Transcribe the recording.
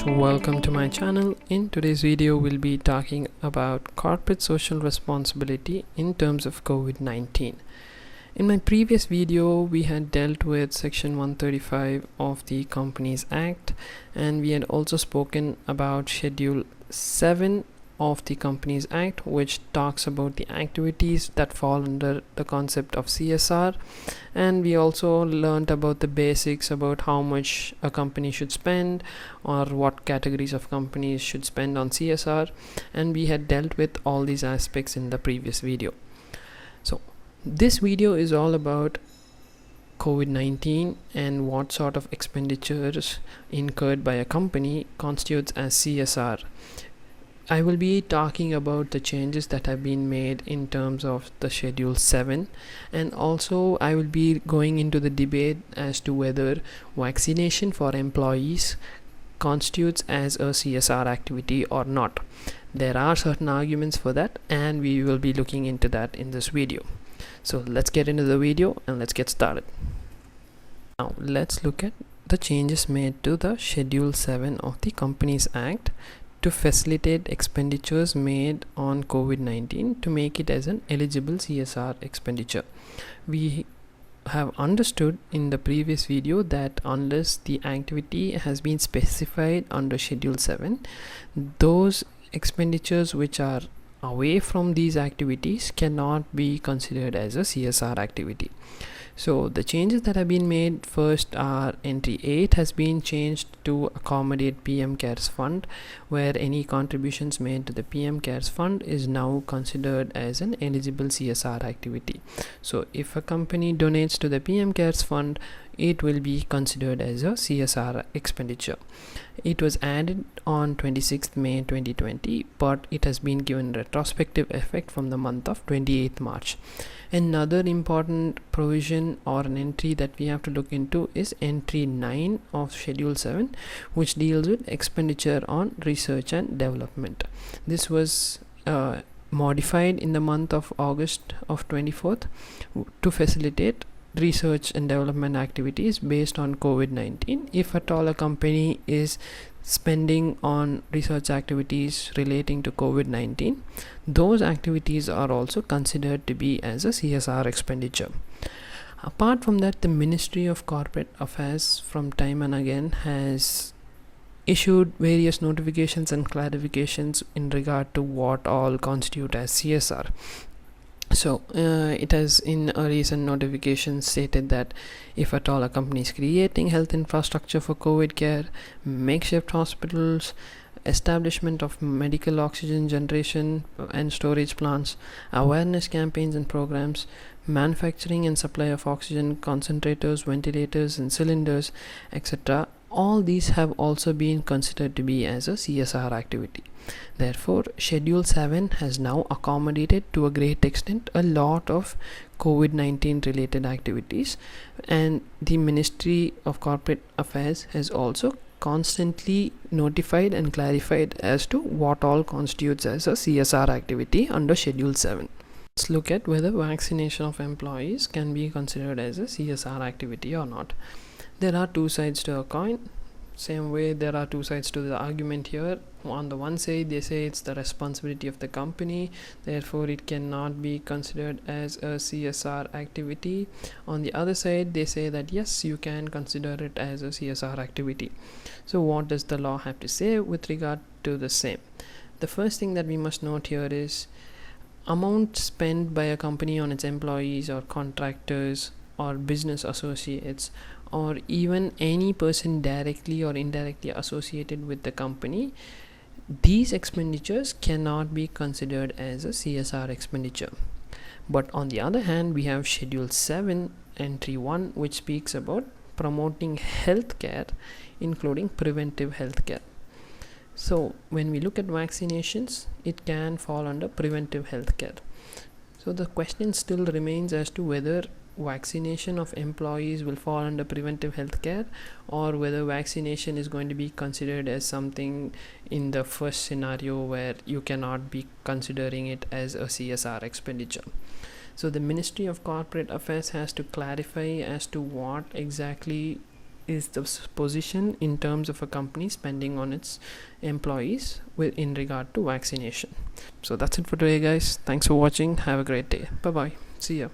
most welcome to my channel. In today's video we'll be talking about corporate social responsibility in terms of COVID-19. In my previous video we had dealt with section 135 of the Companies Act, and we had also spoken about schedule 7 of the Companies Act, which talks about the activities that fall under the concept of CSR. And we also learned about the basics about how much a company should spend or what categories of companies should spend on CSR, and we had dealt with all these aspects in the previous video. So this video is all about COVID-19 and what sort of expenditures incurred by a company constitutes as CSR. I will be talking about the changes that have been made in terms of the Schedule 7, and also I will be going into the debate as to whether vaccination for employees constitutes as a CSR activity or not. There are certain arguments for that, and we will be looking into that in this video. So let's get into the video and let's get started. Now let's look at the changes made to the Schedule 7 of the Companies Act to facilitate expenditures made on COVID-19 to make it as an eligible CSR expenditure. We have understood in the previous video that unless the activity has been specified under Schedule 7, those expenditures which are away from these activities cannot be considered as a CSR activity. So the changes that have been made, first are entry 8 has been changed to accommodate PM Cares Fund, where any contributions made to the PM Cares Fund is now considered as an eligible CSR activity. So if a company donates to the PM Cares Fund, it will be considered as a CSR expenditure. It was added on 26th May 2020, but it has been given retrospective effect from the month of 28th March. Another important provision or an entry that we have to look into is entry 9 of Schedule 7, which deals with expenditure on research and development. This was modified in the month of August of 24th to facilitate research and development activities based on COVID-19. If at all a company is spending on research activities relating to COVID-19, those activities are also considered to be as a CSR expenditure. Apart from that, the Ministry of Corporate Affairs from time and again has issued various notifications and clarifications in regard to what all constitute as CSR. So it has in a recent notification stated that if at all a company is creating health infrastructure for COVID care, makeshift hospitals, establishment of medical oxygen generation and storage plants, awareness campaigns and programs, manufacturing and supply of oxygen concentrators, ventilators and cylinders, etc., all these have also been considered to be as a CSR activity. Therefore, Schedule 7 has now accommodated to a great extent a lot of COVID-19 related activities, and the Ministry of Corporate Affairs has also constantly notified and clarified as to what all constitutes as a CSR activity under Schedule 7. Let's look at whether vaccination of employees can be considered as a CSR activity or not. There are two sides to a coin. Same way there are two sides to the argument here. On the one side they say it's the responsibility of the company, therefore it cannot be considered as a CSR activity. On the other side they say that yes, you can consider it as a CSR activity. So what does the law have to say with regard to the same? The first thing that we must note here is amount spent by a company on its employees or contractors or business associates, or even any person directly or indirectly associated with the company. These expenditures cannot be considered as a CSR expenditure. But on the other hand, we have Schedule 7 entry 1, which speaks about promoting healthcare, including preventive healthcare. So when we look at vaccinations, it can fall under preventive healthcare. So the question still remains as to whether vaccination of employees will fall under preventive healthcare, or whether vaccination is going to be considered as something in the first scenario where you cannot be considering it as a CSR expenditure. So the Ministry of Corporate Affairs has to clarify as to what exactly is the position in terms of a company spending on its employees in regard to vaccination. So that's it for today, guys. Thanks for watching. Have a great day. Bye bye. See ya.